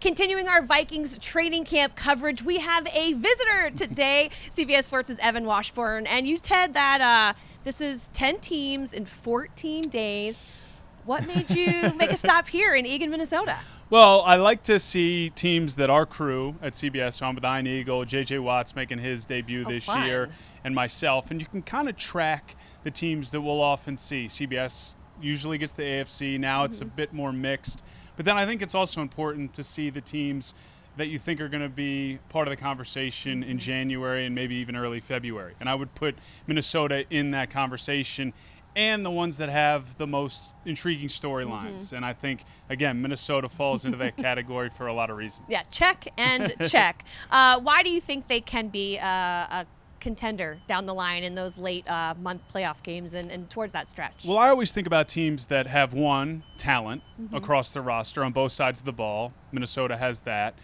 Continuing our Vikings training camp coverage, we have a visitor today. CBS Sports' Evan Washburn. And you said that this is 10 teams in 14 days. What made you make a stop here in Eagan, Minnesota? Well, I like to see teams that are crew at CBS. So I'm with Ian Eagle, J.J. Watt's making his debut this year, and myself. And you can kind of track the teams that we'll often see. CBS usually gets the AFC. Now it's a bit more mixed. But then I think it's also important to see the teams that you think are going to be part of the conversation in January and maybe even early February. And I would put Minnesota in that conversation, and the ones that have the most intriguing storylines. And I think, again, Minnesota falls into that category for a lot of reasons. Yeah, check and check. Why do you think they can be a contender down the line in those late month playoff games and towards that stretch? Well, I always think about teams that have talent across the roster on both sides of the ball. Minnesota has that.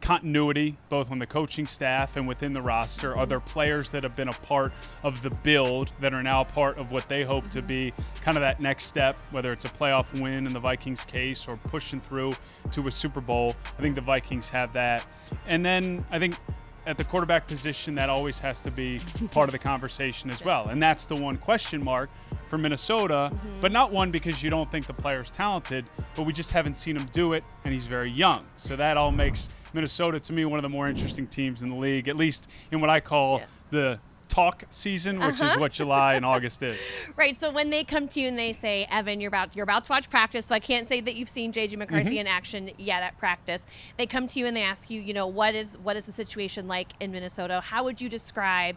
Continuity, both on the coaching staff and within the roster. Are there players that have been a part of the build that are now part of what they hope to be kind of that next step, whether it's a playoff win in the Vikings case or pushing through to a Super Bowl? I think the Vikings have that. And then I think at the quarterback position, that always has to be part of the conversation as well. And that's the one question mark for Minnesota, but not one because you don't think the player's talented, but we just haven't seen him do it, and he's very young. So that all makes Minnesota, to me, one of the more interesting teams in the league, at least in what I call the talk season, which is what July and August is. Right. So when they come to you and they say, Evan, you're about to watch practice, so I can't say that you've seen J.J. McCarthy in action yet at practice. They come to you and they ask you, what is the situation like in Minnesota? How would you describe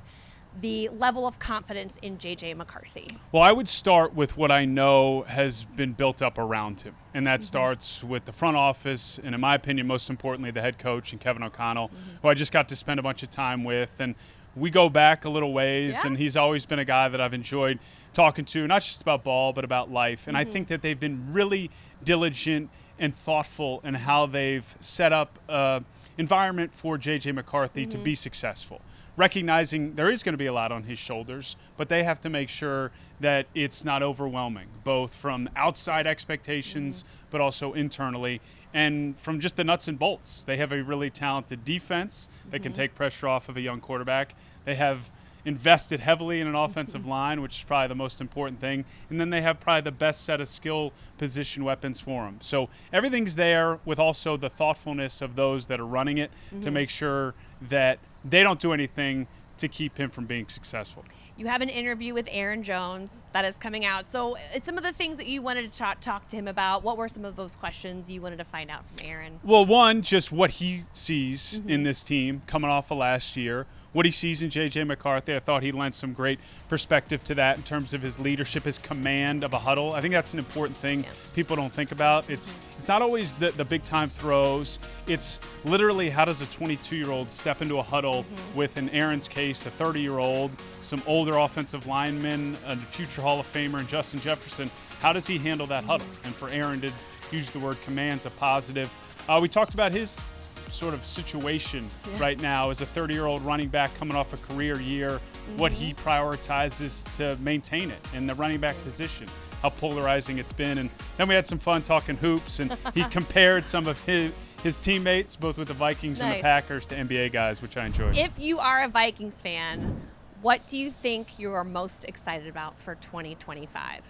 the level of confidence in J.J. McCarthy? Well, I would start with what I know has been built up around him, and that starts with the front office and, in my opinion, most importantly, the head coach and Kevin O'Connell, who I just got to spend a bunch of time with. And we go back a little ways, and he's always been a guy that I've enjoyed talking to, not just about ball, but about life. And I think that they've been really diligent and thoughtful in how they've set up an environment for J.J. McCarthy to be successful, recognizing there is going to be a lot on his shoulders, but they have to make sure that it's not overwhelming, both from outside expectations, but also internally. And from just the nuts and bolts, they have a really talented defense that can take pressure off of a young quarterback. They have invested heavily in an offensive line, which is probably the most important thing. And then they have probably the best set of skill position weapons for them. So everything's there, with also the thoughtfulness of those that are running it to make sure that they don't do anything to keep him from being successful. You have an interview with Aaron Jones that is coming out. So it's some of the things that you wanted to talk to him about. What were some of those questions you wanted to find out from Aaron? Well, one, just what he sees in this team coming off of last year, what he sees in J.J. McCarthy. I thought he lent some great perspective to that in terms of his leadership, his command of a huddle. I think that's an important thing people don't think about. It's not always the big-time throws. It's literally how does a 22-year-old step into a huddle with, in Aaron's case, a 30-year-old, some older offensive linemen, a future Hall of Famer, and Justin Jefferson. How does he handle that huddle? And for Aaron to use the word command's a positive. We talked about his sort of situation right now as a 30-year-old running back coming off a career year, what he prioritizes to maintain it in the running back position, how polarizing it's been. And then we had some fun talking hoops, and he compared some of his teammates, both with the Vikings and the Packers, to NBA guys, which I enjoyed. If you are a Vikings fan, what do you think you are most excited about for 2025?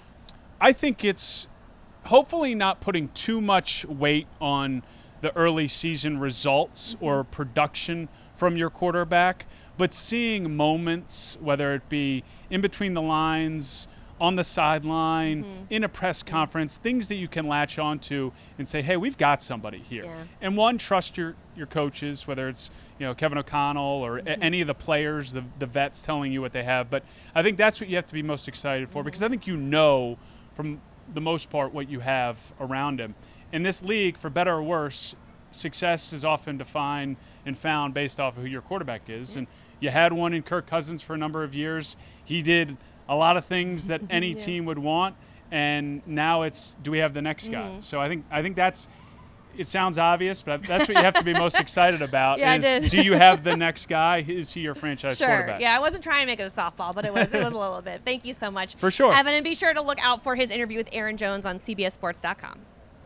I think it's hopefully not putting too much weight on the early season results or production from your quarterback, but seeing moments, whether it be in between the lines, on the sideline, in a press conference, things that you can latch onto and say, hey, we've got somebody here. And one, trust your coaches, whether it's Kevin O'Connell or any of the players, the vets telling you what they have. But I think that's what you have to be most excited for, because I think from the most part what you have around him. In this league, for better or worse, success is often defined and found based off of who your quarterback is. And you had one in Kirk Cousins for a number of years. He did a lot of things that any team would want, and now it's, do we have the next guy? So I think that's, it sounds obvious, but that's what you have to be most excited about do you have the next guy? Is he your franchise quarterback? Yeah, I wasn't trying to make it a softball, but it was a little bit. Thank you so much. For sure. Evan, and be sure to look out for his interview with Aaron Jones on CBSSports.com.